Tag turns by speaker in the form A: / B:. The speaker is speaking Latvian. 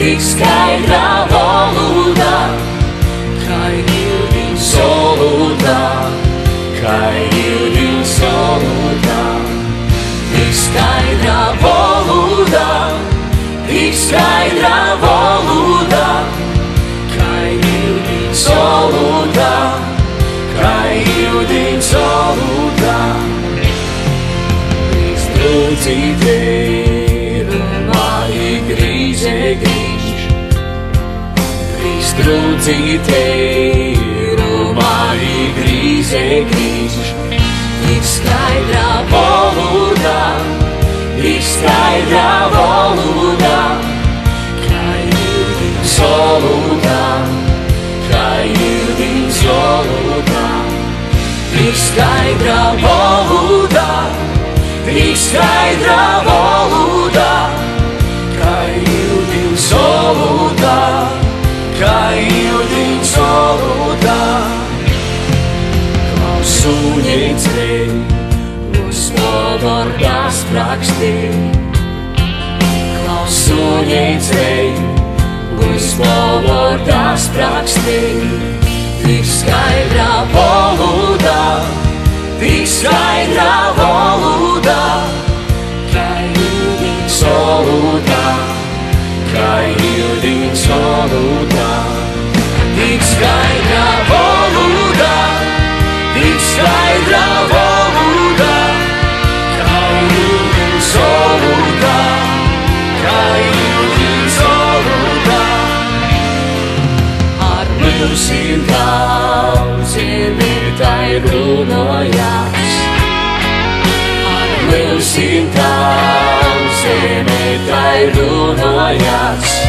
A: tik skaidrā valodā, kā ūdens solūdā, kā ūdens solūdā. Tik skaidrā valodā, tik skaidrā valodā, kā ūdens solūdā, kā ūdens solūdā. Līdz trūcītei runāja grīze grīž, līdz trūcītei runāja grīze grīž. Tik skaidrā valodā, tik skaidrā valodā, kā ūdens solūdā, kā ūdens solūdā. Tik skaidrā valodā, tik skaidrā valodā, kā ūdens solūdā, kā ūdens solūdā. Klausuņiecei, Gospodordā sprakstī. Klausuņiecei, Gospodordā sprakstī. Tik skaidrā valodā, tik skaidrā valodā, kā ūdens solūdā, kā ūdens solūdā. Tik skaidrā valodā, tik skaidrā valodā, kā ūdens solūdā, kā ūdens solūdā. Ar milzīm daudziem tai runājās, ar milzīm daudziem tai runājās.